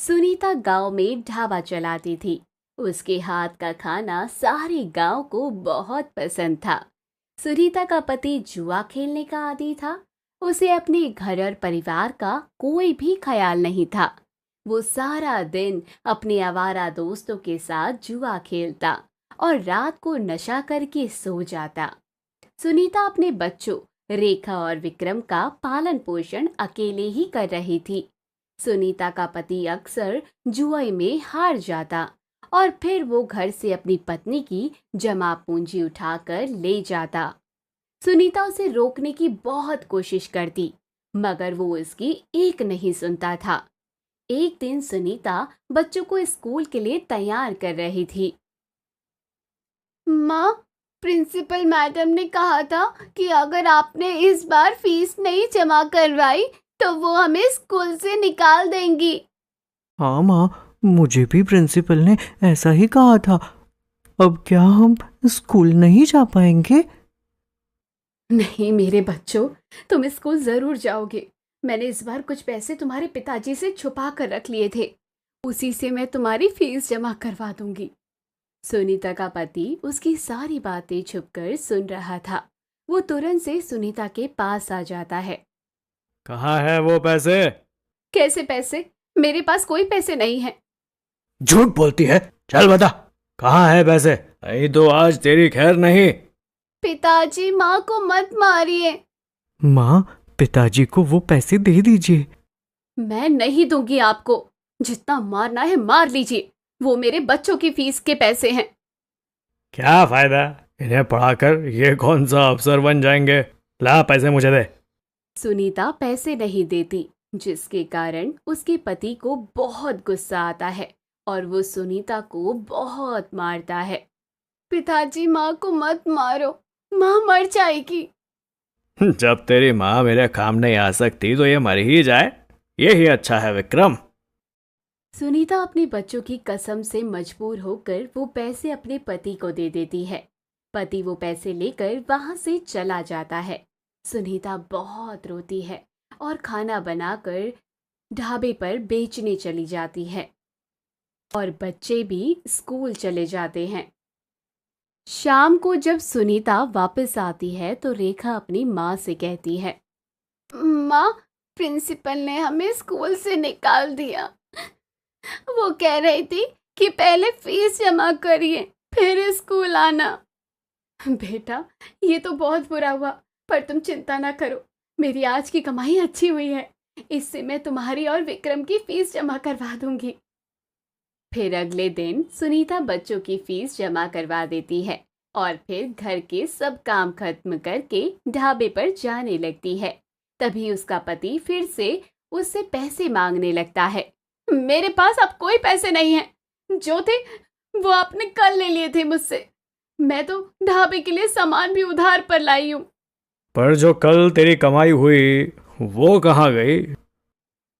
सुनीता गांव में ढाबा चलाती थी। उसके हाथ का खाना सारे गांव को बहुत पसंद था। सुनीता का पति जुआ खेलने का आदी था। उसे अपने घर और परिवार का कोई भी ख्याल नहीं था। वो सारा दिन अपने आवारा दोस्तों के साथ जुआ खेलता और रात को नशा करके सो जाता। सुनीता अपने बच्चों रेखा और विक्रम का पालन पोषण अकेले ही कर रही थी। सुनीता का पति अक्सर जुए में हार जाता और फिर वो घर से अपनी पत्नी की जमा पूंजी उठाकर ले जाता। सुनीता उसे रोकने की बहुत कोशिश करती, मगर वो उसकी एक नहीं सुनता था। एक दिन सुनीता बच्चों को स्कूल के लिए तैयार कर रही थी। माँ, प्रिंसिपल मैडम ने कहा था कि अगर आपने इस बार फीस नहीं जमा करवाई तो वो हमें स्कूल से निकाल देंगी। हाँ माँ, मुझे भी प्रिंसिपल ने ऐसा ही कहा था। अब क्या हम स्कूल नहीं जा पाएंगे? नहीं मेरे बच्चों, तुम स्कूल जरूर जाओगे। मैंने इस बार कुछ पैसे तुम्हारे पिताजी से छुपा कर रख लिए थे, उसी से मैं तुम्हारी फीस जमा करवा दूंगी। सुनीता का पति उसकी सारी बातें छुपकर सुन रहा था। वो तुरंत से सुनीता के पास आ जाता है। कहाँ है वो पैसे? कैसे पैसे? मेरे पास कोई पैसे नहीं है। झूठ बोलती है, चल बता कहाँ है पैसे, नहीं तो आज तेरी खैर नहीं। पिताजी, माँ को मत मारिए। माँ, पिताजी को वो पैसे दे दीजिए। मैं नहीं दूंगी आपको। जितना मारना है मार लीजिए, वो मेरे बच्चों की फीस के पैसे हैं। क्या फायदा, इन्हें पढ़ाकर ये कौन सा अफसर बन जाएंगे। ला पैसे मुझे दे। सुनीता पैसे नहीं देती, जिसके कारण उसके पति को बहुत गुस्सा आता है और वो सुनीता को बहुत मारता है। पिताजी, माँ को मत मारो, माँ मर जाएगी। जब तेरी माँ मेरे काम नहीं आ सकती तो ये मर ही जाए, यही अच्छा है विक्रम। सुनीता अपने बच्चों की कसम से मजबूर होकर वो पैसे अपने पति को दे देती है। पति वो पैसे लेकर वहां से चला जाता है। सुनीता बहुत रोती है और खाना बनाकर ढाबे पर बेचने चली जाती है और बच्चे भी स्कूल चले जाते हैं। शाम को जब सुनीता वापस आती है तो रेखा अपनी माँ से कहती है, माँ, प्रिंसिपल ने हमें स्कूल से निकाल दिया। वो कह रही थी कि पहले फीस जमा करिए फिर स्कूल आना। बेटा, ये तो बहुत बुरा हुआ, पर तुम चिंता ना करो। मेरी आज की कमाई अच्छी हुई है, इससे मैं तुम्हारी और विक्रम की फीस जमा करवा दूंगी। फिर अगले दिन सुनीता बच्चों की फीस जमा करवा देती है और फिर घर के सब काम खत्म करके ढाबे पर जाने लगती है। तभी उसका पति फिर से उससे पैसे मांगने लगता है। मेरे पास अब कोई पैसे नहीं हैं, जो थे वो आपने कल ले लिए थे मुझसे। मैं तो ढाबे के लिए सामान भी उधार पर लाई हूँ। पर जो कल तेरी कमाई हुई वो कहाँ गई?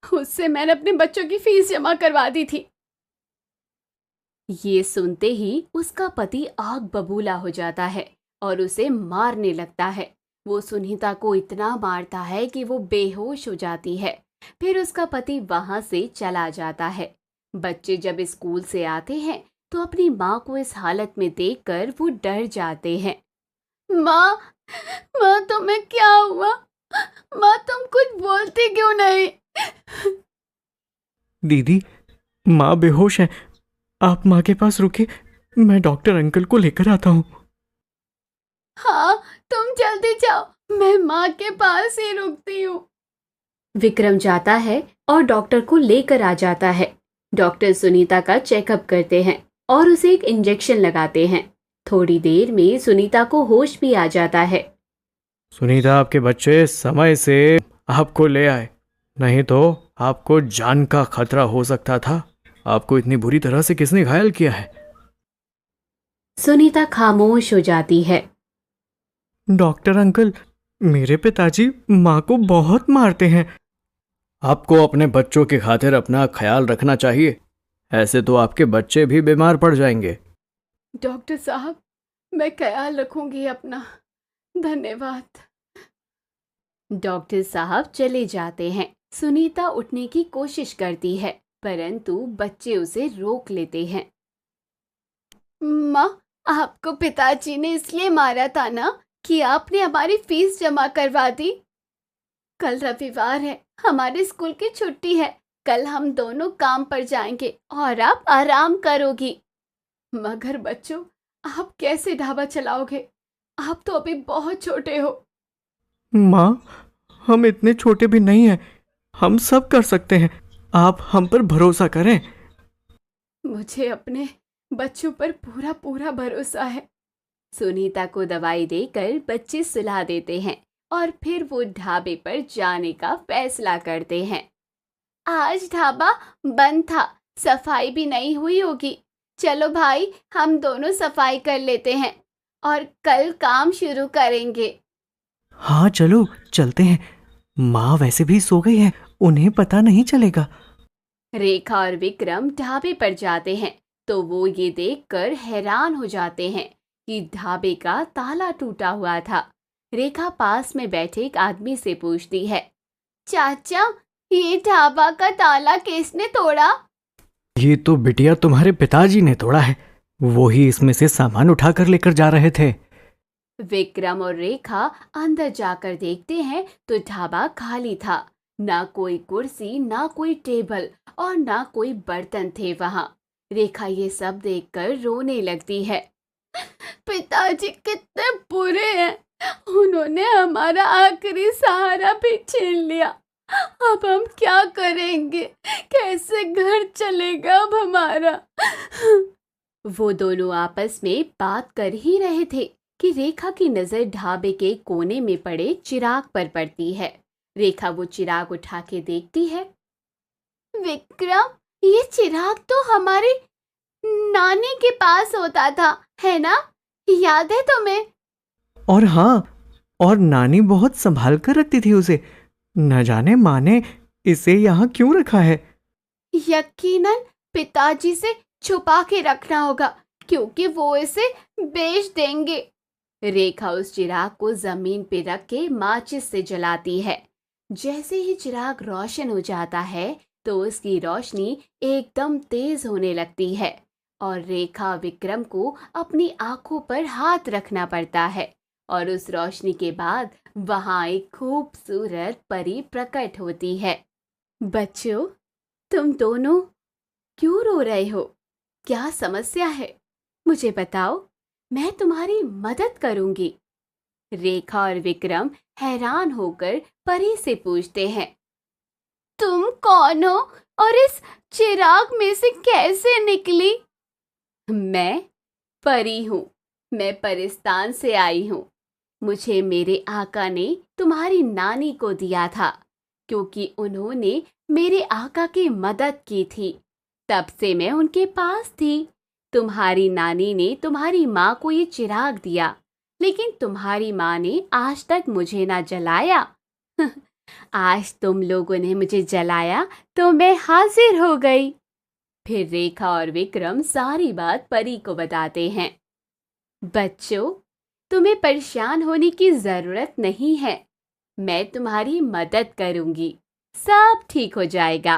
उससे मैंने अपने बच्चों की फीस जमा करवा दी थी। ये सुनते ही उसका पति आग बबूला हो जाता है और उसे मारने लगता है। वो सुनीता को इतना मारता है कि वो बेहोश हो जाती है। फिर उसका पति वहां से चला जाता है। बच्चे जब स्कूल से आते हैं तो अपनी माँ को इस हालत में देखकर वो डर जाते हैं। माँ, माँ तुम्हें क्या हुआ? माँ, तुम कुछ बोलती क्यों नहीं? दीदी, माँ बेहोश है। आप माँ के पास रुके, मैं डॉक्टर अंकल को लेकर आता हूँ। हाँ, तुम जल्दी जाओ, मैं माँ के पास ही रुकती हूँ। विक्रम जाता है और डॉक्टर को लेकर आ जाता है। डॉक्टर सुनीता का चेकअप करते हैं और उसे एक इंजेक्शन लगाते हैं। थोड़ी देर में सुनीता को होश भी आ जाता है। सुनीता, आपके बच्चे समय से आपको ले आए, नहीं तो आपको जान का खतरा हो सकता था। आपको इतनी बुरी तरह से किसने घायल किया है? सुनीता खामोश हो जाती है। डॉक्टर अंकल, मेरे पिताजी माँ को बहुत मारते हैं। आपको अपने बच्चों की खातिर अपना ख्याल रखना चाहिए, ऐसे तो आपके बच्चे भी बीमार पड़ जाएंगे। डॉक्टर साहब, मैं ख्याल रखूंगी अपना। धन्यवाद। डॉक्टर साहब चले जाते हैं। सुनीता उठने की कोशिश करती है परंतु बच्चे उसे रोक लेते हैं। माँ, आपको पिताजी ने इसलिए मारा था ना कि आपने हमारी फीस जमा करवा दी। कल रविवार है, हमारे स्कूल की छुट्टी है। कल हम दोनों काम पर जाएंगे और आप आराम करोगी। मगर बच्चों, आप कैसे ढाबा चलाओगे? आप तो अभी बहुत छोटे हो। माँ, हम इतने छोटे भी नहीं हैं, हम सब कर सकते हैं। आप हम पर भरोसा करें। मुझे अपने बच्चों पर पूरा पूरा भरोसा है। सुनीता को दवाई देकर बच्चे सुला देते हैं और फिर वो ढाबे पर जाने का फैसला करते हैं। आज ढाबा बंद था, सफाई भी नहीं हुई होगी। चलो भाई, हम दोनों सफाई कर लेते हैं और कल काम शुरू करेंगे। हाँ चलो चलते हैं। माँ वैसे भी सो गई है, उन्हें पता नहीं चलेगा। रेखा और विक्रम ढाबे पर जाते हैं तो वो ये देखकर हैरान हो जाते हैं कि ढाबे का ताला टूटा हुआ था। रेखा पास में बैठे एक आदमी से पूछती है, चाचा, ये ढाबा का ताला किसने तोड़ा? ये तो बिटिया तुम्हारे पिताजी ने तोड़ा है। वो ही इसमें से सामान उठाकर लेकर जा रहे थे। विक्रम और रेखा अंदर जाकर देखते हैं तो ढाबा खाली था। ना कोई कुर्सी, ना कोई टेबल और ना कोई बर्तन थे वहां। रेखा ये सब देखकर रोने लगती है। पिताजी कितने बुरे हैं, उन्होंने हमारा आखिरी सहारा भी छीन लिया। अब हम क्या करेंगे? कैसे घर चलेगा अब हमारा? वो दोनों आपस में बात कर ही रहे थे कि रेखा की नजर ढाबे के कोने में पड़े चिराग पर पड़ती है। रेखा वो चिराग उठा के देखती है। विक्रम, ये चिराग तो हमारी नानी के पास होता था, है ना? याद है तुम्हें? और हाँ, और नानी बहुत संभाल कर रखती थी उसे। न जाने माँ ने इसे यहाँ क्यों रखा है। यकीनन पिताजी से छुपा के रखना होगा, क्योंकि वो इसे बेच देंगे। रेखा उस चिराग को जमीन पे रख के माचिस से जलाती है। जैसे ही चिराग रोशन हो जाता है तो उसकी रोशनी एकदम तेज होने लगती है और रेखा विक्रम को अपनी आंखों पर हाथ रखना पड़ता है और उस रोशनी के बाद वहां एक खूबसूरत परी प्रकट होती है। बच्चों, तुम दोनों क्यों रो रहे हो? क्या समस्या है? मुझे बताओ, मैं तुम्हारी मदद करूंगी। रेखा और विक्रम हैरान होकर परी से पूछते हैं, तुम कौन हो और इस चिराग में से कैसे निकली? मैं परी हूँ, मैं परिस्तान से आई हूँ। मुझे मेरे आका ने तुम्हारी नानी को दिया था, क्योंकि उन्होंने मेरे आका की मदद की थी। तब से मैं उनके पास थी। तुम्हारी नानी ने तुम्हारी माँ को ये चिराग दिया, लेकिन तुम्हारी माँ ने आज तक मुझे ना जलाया। आज तुम लोगों ने मुझे जलाया तो मैं हाजिर हो गई। फिर रेखा और विक्रम सारी बात परी को बताते हैं। बच्चों, तुम्हें परेशान होने की जरूरत नहीं है। मैं तुम्हारी मदद करूंगी, सब ठीक हो जाएगा।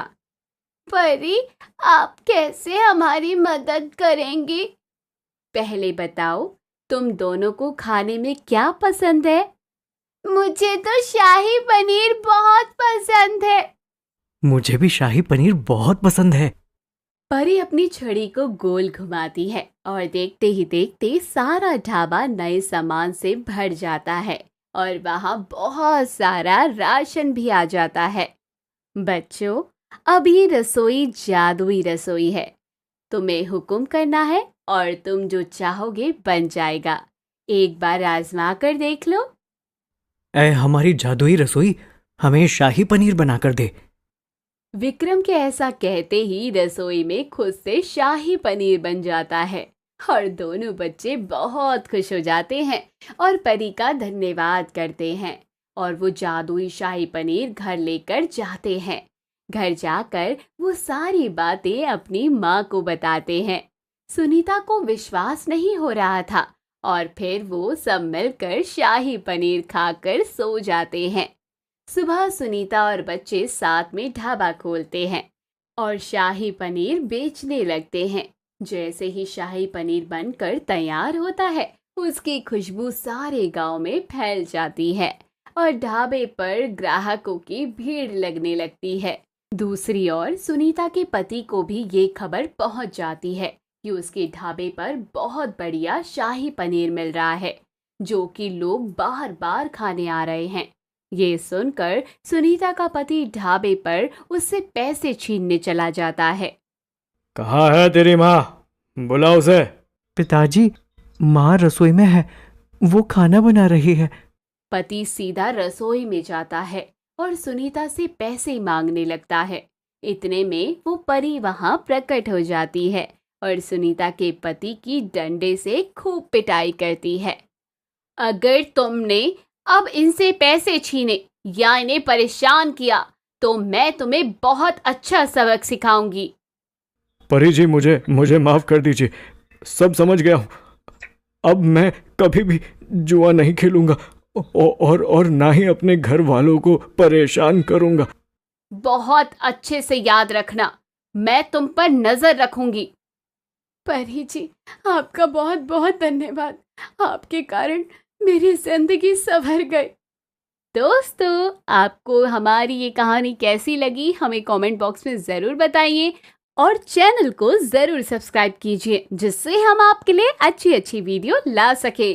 परी, आप कैसे हमारी मदद करेंगी? पहले बताओ, तुम दोनों को खाने में क्या पसंद है? मुझे तो शाही पनीर बहुत पसंद है। मुझे भी शाही पनीर बहुत पसंद है। परी अपनी छड़ी को गोल घुमाती है और देखते ही देखते सारा ढाबा नए सामान से भर जाता है और वहां बहुत सारा राशन भी आ जाता है। बच्चों, अब ये रसोई जादुई रसोई है। तुम्हें हुक्म करना है और तुम जो चाहोगे बन जाएगा। एक बार आजमा कर देख लो। हमारी जादुई रसोई, हमें शाही पनीर बनाकर दे। विक्रम के ऐसा कहते ही रसोई में खुद से शाही पनीर बन जाता है और दोनों बच्चे बहुत खुश हो जाते हैं और परी का धन्यवाद करते हैं और वो जादुई शाही पनीर घर लेकर जाते हैं। घर जाकर वो सारी बातें अपनी माँ को बताते हैं। सुनीता को विश्वास नहीं हो रहा था और फिर वो सब मिलकर शाही पनीर खाकर सो जाते हैं। सुबह सुनीता और बच्चे साथ में ढाबा खोलते हैं। और शाही पनीर बेचने लगते हैं। जैसे ही शाही पनीर बनकर तैयार होता है, उसकी खुशबू सारे गांव में फैल जाती है और ढाबे पर ग्राहकों की भीड़ लगने लगती है। दूसरी ओर सुनीता के पति को भी ये खबर पहुंच जाती है कि उसके ढाबे पर बहुत बढ़िया शाही पनीर मिल रहा है, जो कि लोग बार बार खाने आ रहे हैं। ये सुनकर सुनीता का पति ढाबे पर उससे पैसे छीनने चला जाता है। कहाँ है तेरी माँ? बुला उसे। पिताजी, माँ रसोई में है, वो खाना बना रही है। पति सीधा रसोई में जाता है और सुनीता से पैसे मांगने लगता है। इतने में वो परी वहां प्रकट हो जाती है और सुनीता के पति की डंडे से खूब पिटाई करती है। अगर तुमने अब इनसे पैसे छीने या इन्हें परेशान किया तो मैं तुम्हें बहुत अच्छा सबक सिखाऊंगी। परी जी, मुझे माफ कर दीजिए, सब समझ गया हूँ। अब मैं कभी भी जुआ नहीं खेलूंगा और ना ही अपने घर वालों को परेशान करूंगा। बहुत अच्छे से याद रखना, मैं तुम पर नजर रखूंगी। परी जी, आपका बहुत बहुत धन्यवाद। आपके कारण मेरी जिंदगी संवर गई। दोस्तों, आपको हमारी ये कहानी कैसी लगी हमें कमेंट बॉक्स में ज़रूर बताइए और चैनल को ज़रूर सब्सक्राइब कीजिए, जिससे हम आपके लिए अच्छी अच्छी वीडियो ला सके।